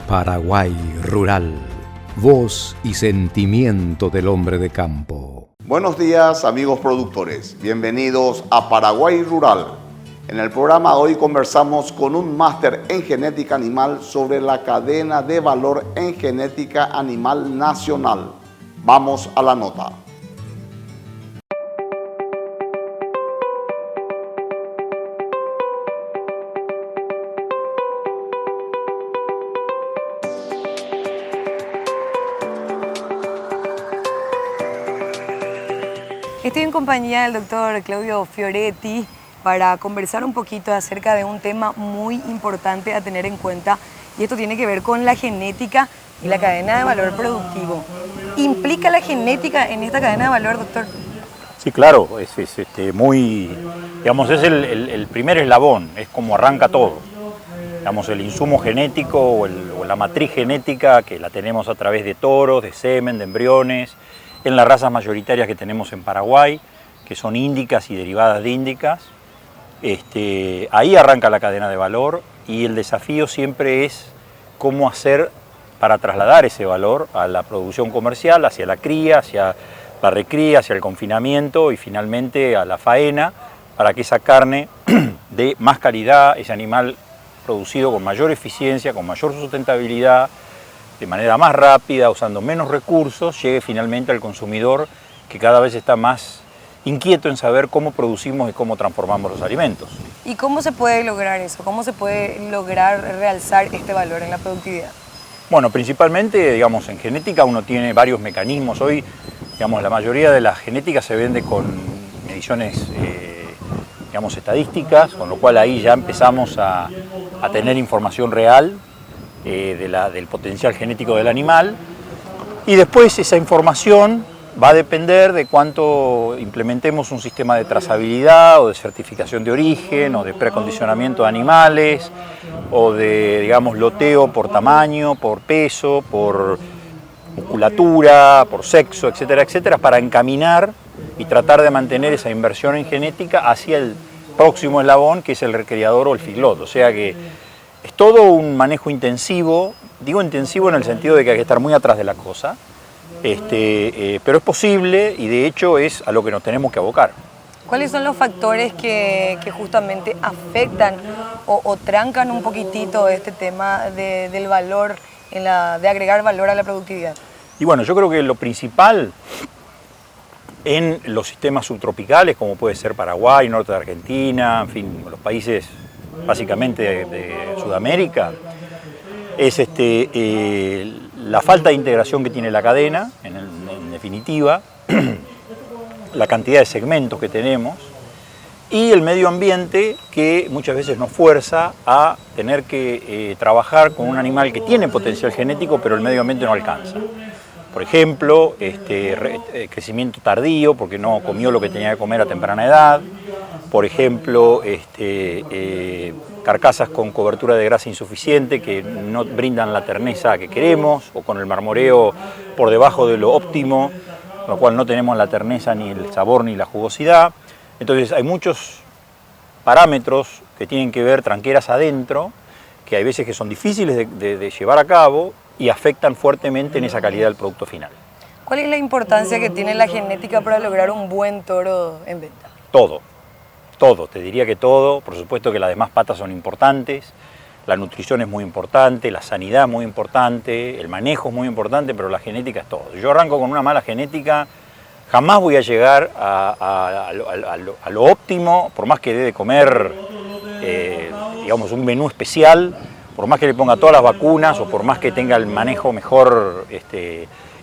Paraguay Rural, voz y sentimiento del hombre de campo. Buenos días, amigos productores. Bienvenidos a Paraguay Rural. En el programa de hoy conversamos con un máster en genética animal sobre la cadena de valor en genética animal nacional. Vamos a la nota. Estoy en compañía del doctor Claudio Fioretti para conversar un poquito acerca de un tema muy importante a tener en cuenta, y esto tiene que ver con la genética y la cadena de valor productivo. ¿Implica la genética en esta cadena de valor, doctor? Sí, claro, es el primer eslabón, es como arranca todo. Digamos, el insumo genético o la matriz genética que la tenemos a través de toros, de semen, de embriones, en las razas mayoritarias que tenemos en Paraguay, que son índicas y derivadas de índicas. Ahí arranca la cadena de valor, y el desafío siempre es cómo hacer para trasladar ese valor a la producción comercial, hacia la cría, hacia la recría, hacia el confinamiento y finalmente a la faena, para que esa carne dé más calidad, ese animal producido con mayor eficiencia, con mayor sustentabilidad, de manera más rápida, usando menos recursos, llegue finalmente al consumidor, que cada vez está más inquieto en saber cómo producimos y cómo transformamos los alimentos. ¿Y cómo se puede lograr eso? ¿Cómo se puede lograr realzar este valor en la productividad? Bueno, principalmente, digamos, en genética uno tiene varios mecanismos. Hoy, digamos, la mayoría de la genética se vende con mediciones, estadísticas, con lo cual ahí ya empezamos a tener información real del potencial genético del animal, y después esa información va a depender de cuánto implementemos un sistema de trazabilidad o de certificación de origen o de preacondicionamiento de animales o de, digamos, loteo por tamaño, por peso, por musculatura, por sexo, etcétera, etcétera, para encaminar y tratar de mantener esa inversión en genética hacia el próximo eslabón, que es el recriador o el feedlot. O sea que es todo un manejo intensivo, digo intensivo en el sentido de que hay que estar muy atrás de la cosa, pero es posible, y de hecho es a lo que nos tenemos que abocar. ¿Cuáles son los factores que justamente afectan o trancan un poquitito este tema del valor, de agregar valor a la productividad? Y bueno, yo creo que lo principal en los sistemas subtropicales, como puede ser Paraguay, norte de Argentina, en fin, los países básicamente de Sudamérica, es la falta de integración que tiene la cadena, en definitiva, la cantidad de segmentos que tenemos, y el medio ambiente, que muchas veces nos fuerza a tener que trabajar con un animal que tiene potencial genético, pero el medio ambiente no alcanza. Por ejemplo, crecimiento tardío, porque no comió lo que tenía que comer a temprana edad. Por ejemplo, carcasas con cobertura de grasa insuficiente que no brindan la terneza que queremos, o con el marmoreo por debajo de lo óptimo, con lo cual no tenemos la terneza, ni el sabor, ni la jugosidad. Entonces hay muchos parámetros que tienen que ver tranqueras adentro, que hay veces que son difíciles de llevar a cabo y afectan fuertemente en esa calidad del producto final. ¿Cuál es la importancia que tiene la genética para lograr un buen toro en venta? Todo, te diría que todo. Por supuesto que las demás patas son importantes, la nutrición es muy importante, la sanidad es muy importante, el manejo es muy importante, pero la genética es todo. Yo arranco con una mala genética, jamás voy a llegar a lo óptimo, por más que dé de comer, digamos, un menú especial, por más que le ponga todas las vacunas o por más que tenga el manejo mejor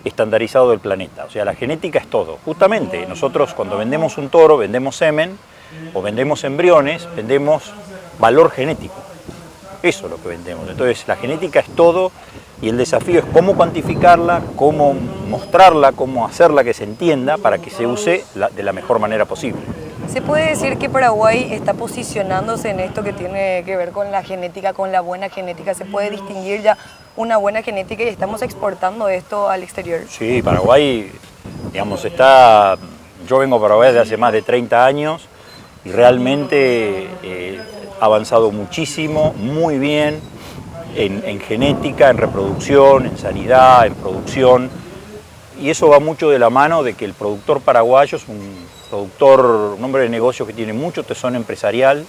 estandarizado del planeta. O sea, la genética es todo. Justamente, nosotros cuando vendemos un toro, vendemos semen o vendemos embriones, vendemos valor genético. Eso es lo que vendemos. Entonces, la genética es todo, y el desafío es cómo cuantificarla, cómo mostrarla, cómo hacerla que se entienda para que se use de la mejor manera posible. ¿Se puede decir que Paraguay está posicionándose en esto que tiene que ver con la genética, con la buena genética? ¿Se puede distinguir ya una buena genética y estamos exportando esto al exterior? Sí, Paraguay, digamos, yo vengo a Paraguay desde hace más de 30 años y realmente ha avanzado muchísimo, muy bien. en genética, en reproducción, en sanidad, en producción. Y eso va mucho de la mano de que el productor paraguayo es un hombre de negocios que tiene mucho tesón empresarial,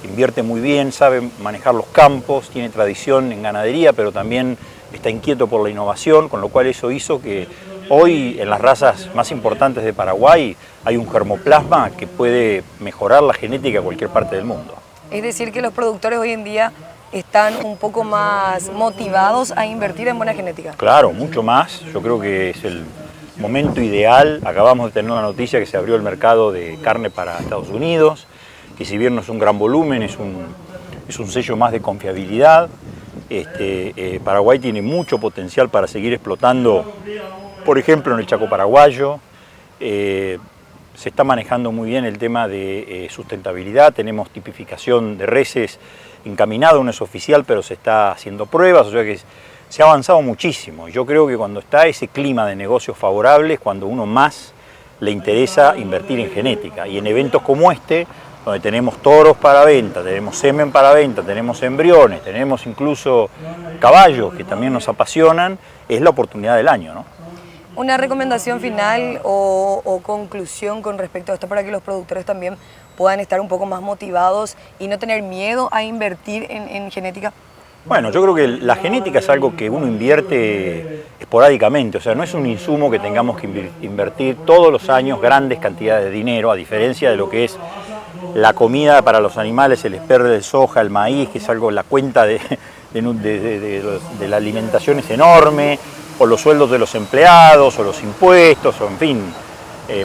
invierte muy bien, sabe manejar los campos, tiene tradición en ganadería, pero también está inquieto por la innovación, con lo cual eso hizo que hoy en las razas más importantes de Paraguay hay un germoplasma que puede mejorar la genética a cualquier parte del mundo. Es decir, que los productores hoy en día están un poco más motivados a invertir en buena genética. Claro, mucho más. Yo creo que es el momento ideal. Acabamos de tener una noticia que se abrió el mercado de carne para Estados Unidos, que si bien no es un gran volumen, es un sello más de confiabilidad. Paraguay tiene mucho potencial para seguir explotando, por ejemplo, en el Chaco paraguayo. Se está manejando muy bien el tema de sustentabilidad, tenemos tipificación de reses encaminado, no es oficial, pero se está haciendo pruebas, o sea que se ha avanzado muchísimo. Yo creo que cuando está ese clima de negocios favorables, cuando uno más le interesa invertir en genética. Y en eventos como este, donde tenemos toros para venta, tenemos semen para venta, tenemos embriones, tenemos incluso caballos que también nos apasionan, es la oportunidad del año, ¿no? Una recomendación final o conclusión con respecto a esto para que los productores también puedan estar un poco más motivados y no tener miedo a invertir en genética. Bueno, yo creo que la genética es algo que uno invierte esporádicamente, o sea, no es un insumo que tengamos que invertir todos los años grandes cantidades de dinero, a diferencia de lo que es la comida para los animales, el esperre de soja, el maíz, que es algo, la cuenta de la alimentación es enorme, o los sueldos de los empleados, o los impuestos, o en fin,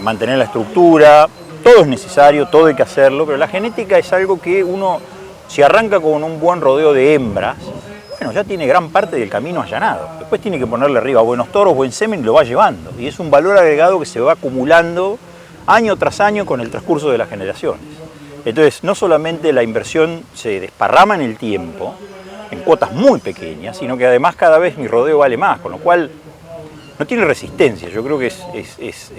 mantener la estructura. Todo es necesario, todo hay que hacerlo, pero la genética es algo que uno, si arranca con un buen rodeo de hembras, bueno, ya tiene gran parte del camino allanado. Después tiene que ponerle arriba buenos toros, buen semen y lo va llevando. Y es un valor agregado que se va acumulando año tras año con el transcurso de las generaciones. Entonces, no solamente la inversión se desparrama en el tiempo, en cuotas muy pequeñas, sino que además cada vez mi rodeo vale más, con lo cual no tiene resistencia. Yo creo que es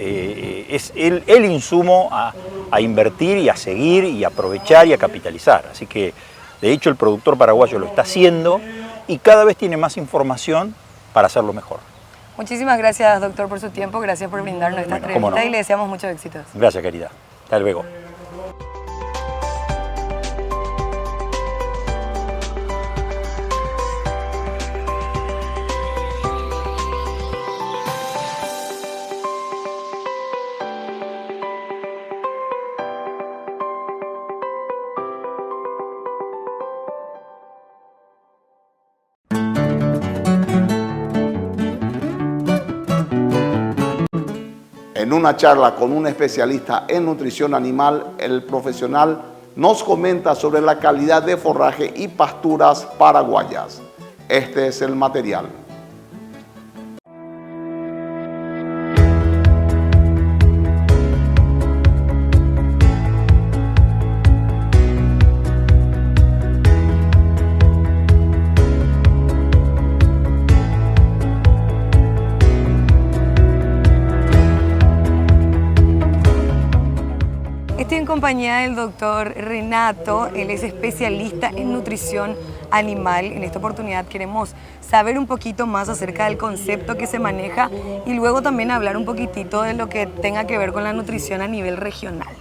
el insumo a invertir y a seguir y a aprovechar y a capitalizar. Así que, de hecho, el productor paraguayo lo está haciendo y cada vez tiene más información para hacerlo mejor. Muchísimas gracias, doctor, por su tiempo. Gracias por brindarnos esta entrevista y le deseamos muchos éxitos. Gracias, querida. Hasta luego. En una charla con un especialista en nutrición animal, el profesional nos comenta sobre la calidad de forraje y pasturas paraguayas. Este es el material. Estoy en compañía del doctor Renato, él es especialista en nutrición animal. En esta oportunidad queremos saber un poquito más acerca del concepto que se maneja y luego también hablar un poquitito de lo que tenga que ver con la nutrición a nivel regional.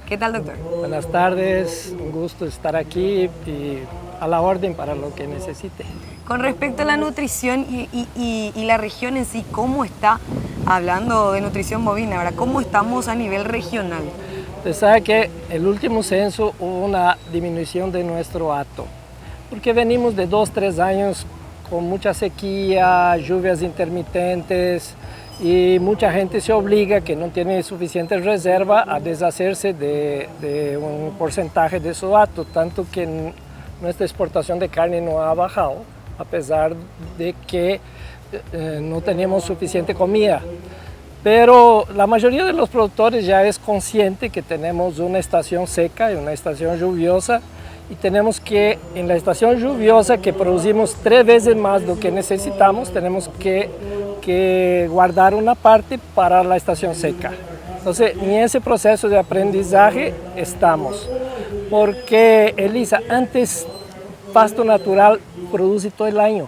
¿Qué tal, doctor? Buenas tardes, un gusto estar aquí y a la orden para lo que necesite. Con respecto a la nutrición y la región en sí, ¿cómo está, hablando de nutrición bovina, ahora, cómo estamos a nivel regional? Usted sabe que el último censo hubo una disminución de nuestro hato, porque venimos de 2-3 años con mucha sequía, lluvias intermitentes y mucha gente se obliga, que no tiene suficiente reserva, a deshacerse de un porcentaje de su hato, tanto que nuestra exportación de carne no ha bajado, a pesar de que no tenemos suficiente comida. Pero la mayoría de los productores ya es consciente que tenemos una estación seca y una estación lluviosa, y tenemos que, en la estación lluviosa, que producimos 3 veces más de lo que necesitamos, tenemos que guardar una parte para la estación seca. Entonces, en ese proceso de aprendizaje estamos. Porque, Elisa, antes pasto natural produce todo el año.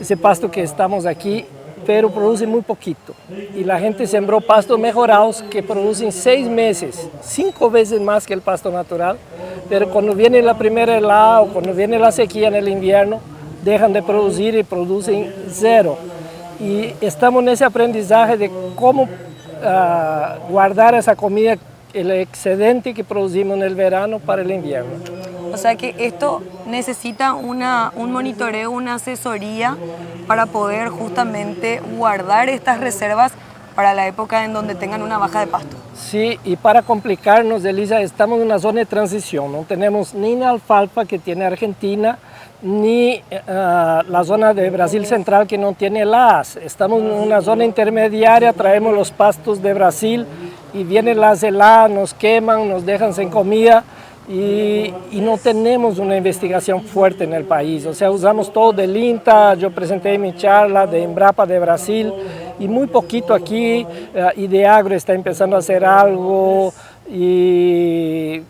Ese pasto que estamos aquí, pero produce muy poquito. Y la gente sembró pastos mejorados que producen 6 meses, 5 veces más que el pasto natural. Pero cuando viene la primera helada o cuando viene la sequía en el invierno, dejan de producir y producen 0. Y estamos en ese aprendizaje de cómo guardar esa comida, el excedente que producimos en el verano para el invierno. O sea que esto necesita un monitoreo, una asesoría para poder justamente guardar estas reservas para la época en donde tengan una baja de pasto. Sí, y para complicarnos, Elisa, estamos en una zona de transición. No tenemos ni la alfalfa que tiene Argentina, ni la zona de Brasil central que no tiene heladas. Estamos en una zona intermediaria, traemos los pastos de Brasil y vienen las heladas, nos queman, nos dejan sin comida. Y no tenemos una investigación fuerte en el país. O sea, usamos todo del INTA, yo presenté mi charla de Embrapa de Brasil y muy poquito aquí. Ideagro está empezando a hacer algo y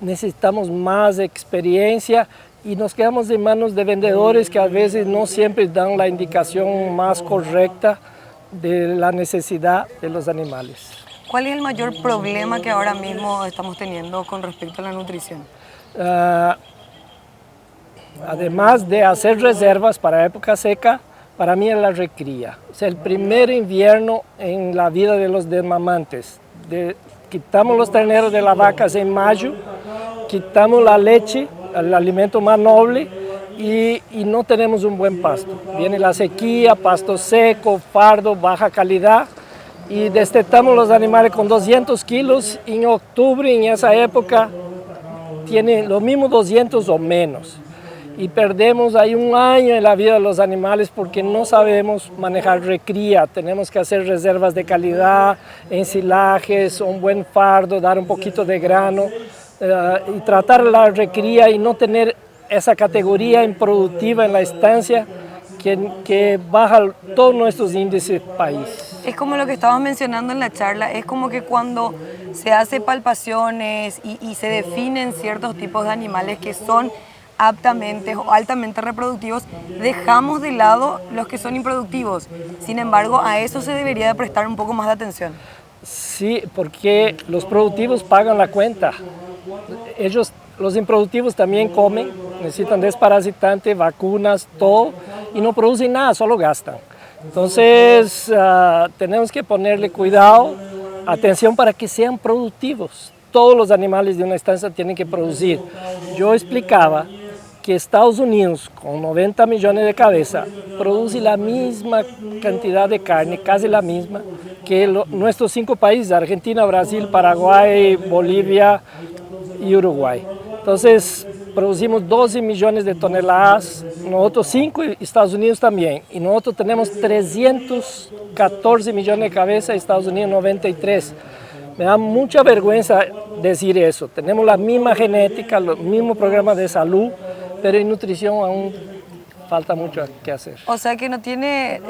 necesitamos más experiencia y nos quedamos en manos de vendedores que a veces no siempre dan la indicación más correcta de la necesidad de los animales. ¿Cuál es el mayor problema que ahora mismo estamos teniendo con respecto a la nutrición? Además de hacer reservas para época seca, para mí es la recría. O sea, el primer invierno en la vida de los desmamantes. Quitamos los terneros de las vacas en mayo, quitamos la leche, el alimento más noble, y no tenemos un buen pasto. Viene la sequía, pasto seco, fardo, baja calidad. Y destetamos los animales con 200 kilos y en octubre, en esa época, tiene lo mismo 200 o menos. Y perdemos ahí un año en la vida de los animales porque no sabemos manejar recría. Tenemos que hacer reservas de calidad, ensilajes, un buen fardo, dar un poquito de grano y tratar la recría y no tener esa categoría improductiva en la estancia que baja todos nuestros índices país. Es como lo que estabas mencionando en la charla, es como que cuando se hace palpaciones y se definen ciertos tipos de animales que son aptamente o altamente reproductivos, dejamos de lado los que son improductivos. Sin embargo, a eso se debería de prestar un poco más de atención. Sí, porque los productivos pagan la cuenta. Los improductivos también comen, necesitan desparasitante, vacunas, todo, y no producen nada, solo gastan. Entonces, tenemos que ponerle cuidado, atención para que sean productivos. Todos los animales de una estancia tienen que producir. Yo explicaba que Estados Unidos, con 90 millones de cabezas, produce la misma cantidad de carne, casi la misma, que nuestros 5 países, Argentina, Brasil, Paraguay, Bolivia y Uruguay. Entonces, producimos 12 millones de toneladas, nosotros 5 y Estados Unidos también. Y nosotros tenemos 314 millones de cabezas, Estados Unidos 93. Me da mucha vergüenza decir eso. Tenemos la misma genética, los mismos programas de salud, pero en nutrición aún falta mucho que hacer. O sea que no tiene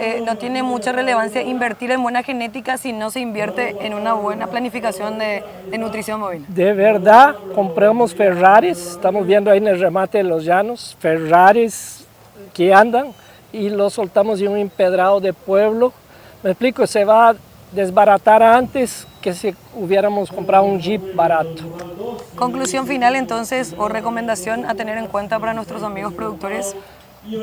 mucha relevancia invertir en buena genética si no se invierte en una buena planificación de nutrición móvil. De verdad, compramos Ferraris, estamos viendo ahí en el remate de los llanos, Ferraris que andan y los soltamos en un empedrado de pueblo. Me explico, se va a desbaratar antes que si hubiéramos comprado un Jeep barato. Conclusión final entonces, o recomendación a tener en cuenta para nuestros amigos productores.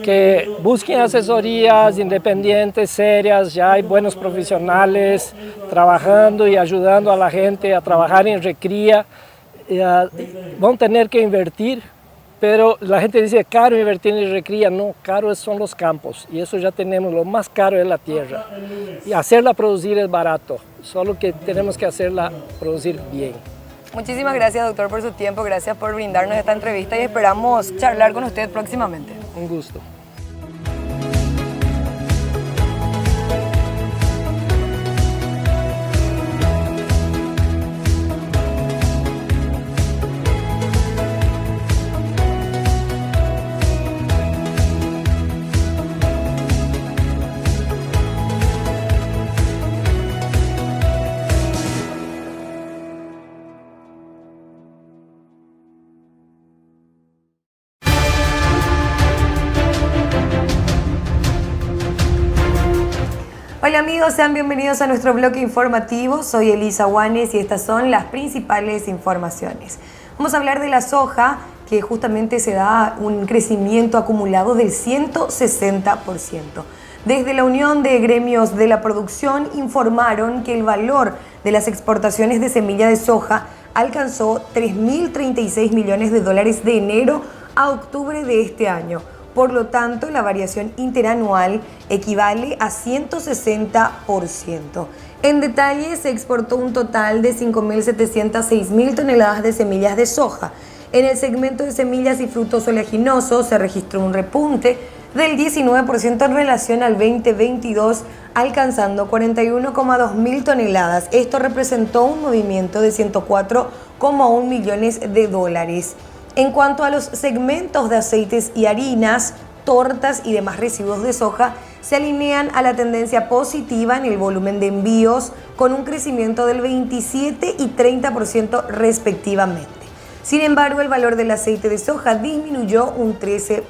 Que busquen asesorías independientes, serias, ya hay buenos profesionales trabajando y ayudando a la gente a trabajar en recría. Van a tener que invertir, pero la gente dice caro invertir en recría, no, caro son los campos y eso ya tenemos, lo más caro es la tierra. Y hacerla producir es barato, solo que tenemos que hacerla producir bien. Muchísimas gracias, doctor, por su tiempo, gracias por brindarnos esta entrevista y esperamos charlar con usted próximamente. Un gusto. Hola amigos, sean bienvenidos a nuestro bloque informativo. Soy Elisa Guanes y estas son las principales informaciones. Vamos a hablar de la soja, que justamente se da un crecimiento acumulado del 160%. Desde la Unión de Gremios de la Producción informaron que el valor de las exportaciones de semilla de soja alcanzó 3.036 millones de dólares de enero a octubre de este año. Por lo tanto, la variación interanual equivale a 160%. En detalle, se exportó un total de 5.706.000 toneladas de semillas de soja. En el segmento de semillas y frutos oleaginosos se registró un repunte del 19% en relación al 2022, alcanzando 41,2 mil toneladas. Esto representó un movimiento de 104,1 millones de dólares. En cuanto a los segmentos de aceites y harinas, tortas y demás residuos de soja, se alinean a la tendencia positiva en el volumen de envíos, con un crecimiento del 27 y 30% respectivamente. Sin embargo, el valor del aceite de soja disminuyó un 13%.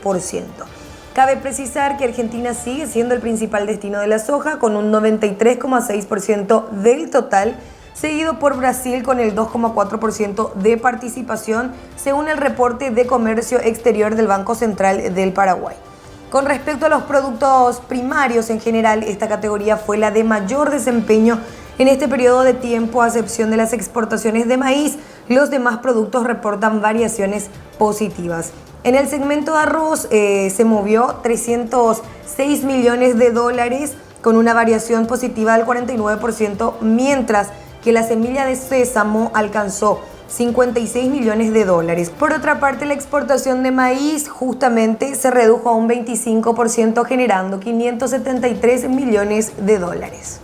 Cabe precisar que Argentina sigue siendo el principal destino de la soja, con un 93,6% del total, seguido por Brasil con el 2,4% de participación, según el reporte de comercio exterior del Banco Central del Paraguay. Con respecto a los productos primarios en general, esta categoría fue la de mayor desempeño en este periodo de tiempo, a excepción de las exportaciones de maíz. Los demás productos reportan variaciones positivas. En el segmento de arroz se movió 306 millones de dólares con una variación positiva del 49%, mientras que la semilla de sésamo alcanzó 56 millones de dólares. Por otra parte, la exportación de maíz justamente se redujo a un 25%, generando 573 millones de dólares.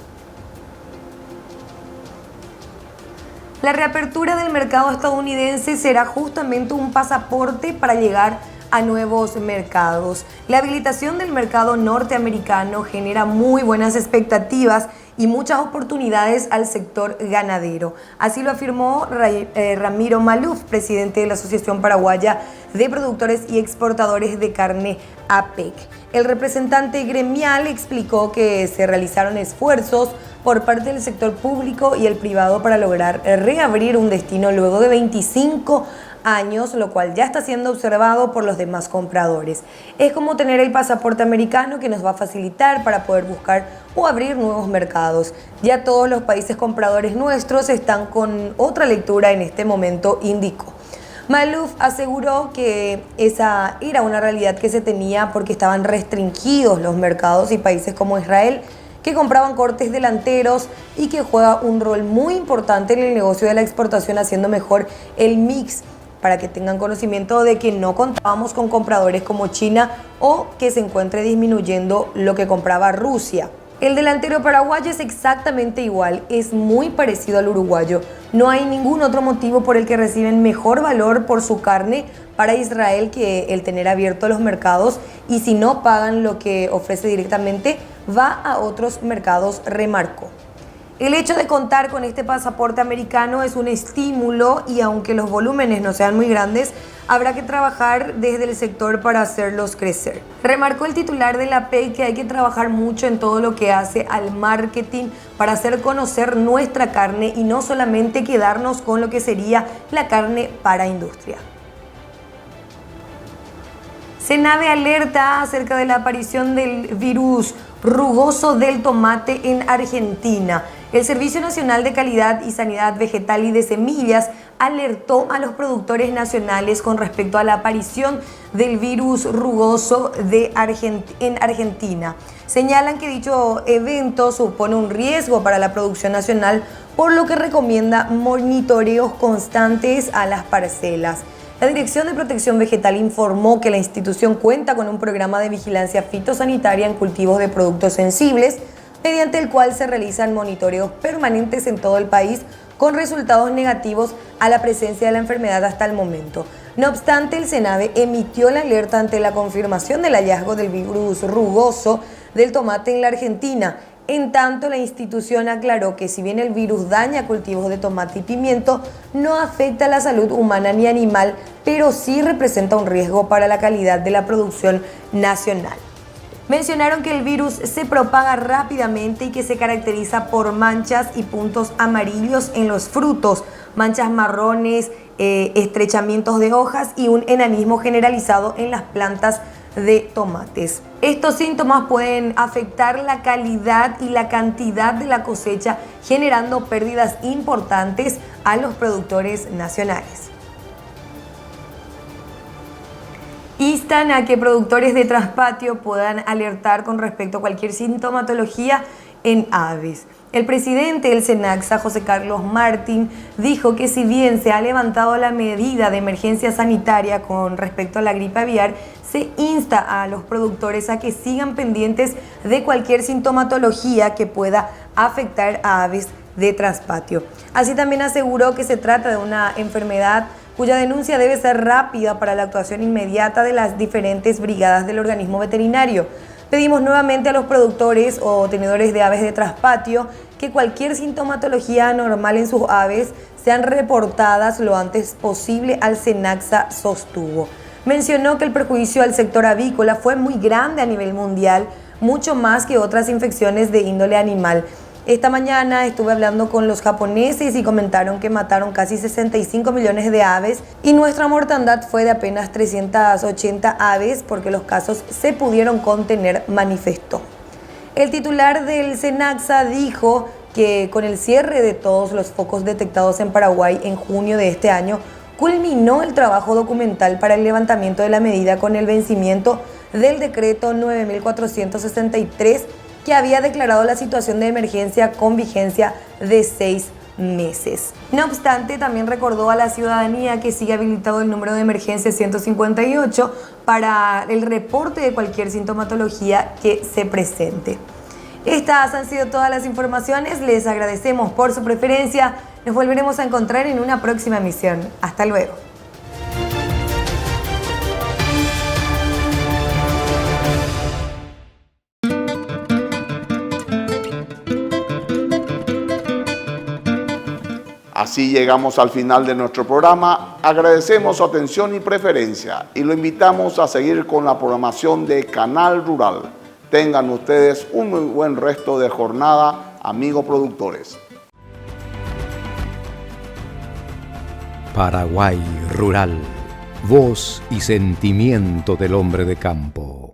La reapertura del mercado estadounidense será justamente un pasaporte para llegar a nuevos mercados. La habilitación del mercado norteamericano genera muy buenas expectativas y muchas oportunidades al sector ganadero. Así lo afirmó Ramiro Maluf, presidente de la Asociación Paraguaya de Productores y Exportadores de Carne, APEC. El representante gremial explicó que se realizaron esfuerzos por parte del sector público y el privado para lograr reabrir un destino luego de 25 años, lo cual ya está siendo observado por los demás compradores. Es como tener el pasaporte americano, que nos va a facilitar para poder buscar o abrir nuevos mercados. Ya todos los países compradores nuestros están con otra lectura en este momento, indicó. Maluf aseguró que esa era una realidad que se tenía porque estaban restringidos los mercados, y países como Israel, que compraban cortes delanteros y que juega un rol muy importante en el negocio de la exportación, haciendo mejor el mix, para que tengan conocimiento de que no contábamos con compradores como China, o que se encuentre disminuyendo lo que compraba Rusia. El delantero paraguayo es exactamente igual, es muy parecido al uruguayo. No hay ningún otro motivo por el que reciben mejor valor por su carne para Israel que el tener abiertos los mercados, y si no pagan lo que ofrece directamente, va a otros mercados, remarcó. El hecho de contar con este pasaporte americano es un estímulo, y aunque los volúmenes no sean muy grandes, habrá que trabajar desde el sector para hacerlos crecer. Remarcó el titular de la APEC que hay que trabajar mucho en todo lo que hace al marketing para hacer conocer nuestra carne y no solamente quedarnos con lo que sería la carne para industria. Senave alerta acerca de la aparición del virus rugoso del tomate en Argentina. El Servicio Nacional de Calidad y Sanidad Vegetal y de Semillas alertó a los productores nacionales con respecto a la aparición del virus rugoso en Argentina. Señalan que dicho evento supone un riesgo para la producción nacional, por lo que recomienda monitoreos constantes a las parcelas. La Dirección de Protección Vegetal informó que la institución cuenta con un programa de vigilancia fitosanitaria en cultivos de productos sensibles, mediante el cual se realizan monitoreos permanentes en todo el país, con resultados negativos a la presencia de la enfermedad hasta el momento. No obstante, el Senave emitió la alerta ante la confirmación del hallazgo del virus rugoso del tomate en la Argentina. En tanto, la institución aclaró que si bien el virus daña cultivos de tomate y pimiento, no afecta a la salud humana ni animal, pero sí representa un riesgo para la calidad de la producción nacional. Mencionaron que el virus se propaga rápidamente y que se caracteriza por manchas y puntos amarillos en los frutos, manchas marrones, estrechamientos de hojas y un enanismo generalizado en las plantas de tomates. Estos síntomas pueden afectar la calidad y la cantidad de la cosecha, generando pérdidas importantes a los productores nacionales. Instan a que productores de traspatio puedan alertar con respecto a cualquier sintomatología en aves. El presidente del SENACSA, José Carlos Martín, dijo que si bien se ha levantado la medida de emergencia sanitaria con respecto a la gripe aviar, se insta a los productores a que sigan pendientes de cualquier sintomatología que pueda afectar a aves de traspatio. Así también aseguró que se trata de una enfermedad cuya denuncia debe ser rápida para la actuación inmediata de las diferentes brigadas del organismo veterinario. Pedimos nuevamente a los productores o tenedores de aves de traspatio que cualquier sintomatología anormal en sus aves sean reportadas lo antes posible al SENACSA, sostuvo. Mencionó que el perjuicio al sector avícola fue muy grande a nivel mundial, mucho más que otras infecciones de índole animal. Esta mañana estuve hablando con los japoneses y comentaron que mataron casi 65 millones de aves y nuestra mortandad fue de apenas 380 aves porque los casos se pudieron contener, manifestó. El titular del SENACSA dijo que con el cierre de todos los focos detectados en Paraguay en junio de este año, culminó el trabajo documental para el levantamiento de la medida con el vencimiento del decreto 9463 que había declarado la situación de emergencia con vigencia de 6 meses. No obstante, también recordó a la ciudadanía que sigue habilitado el número de emergencia 158 para el reporte de cualquier sintomatología que se presente. Estas han sido todas las informaciones. Les agradecemos por su preferencia. Nos volveremos a encontrar en una próxima emisión. Hasta luego. Así llegamos al final de nuestro programa. Agradecemos su atención y preferencia y lo invitamos a seguir con la programación de Canal Rural. Tengan ustedes un muy buen resto de jornada, amigos productores. Paraguay Rural, voz y sentimiento del hombre de campo.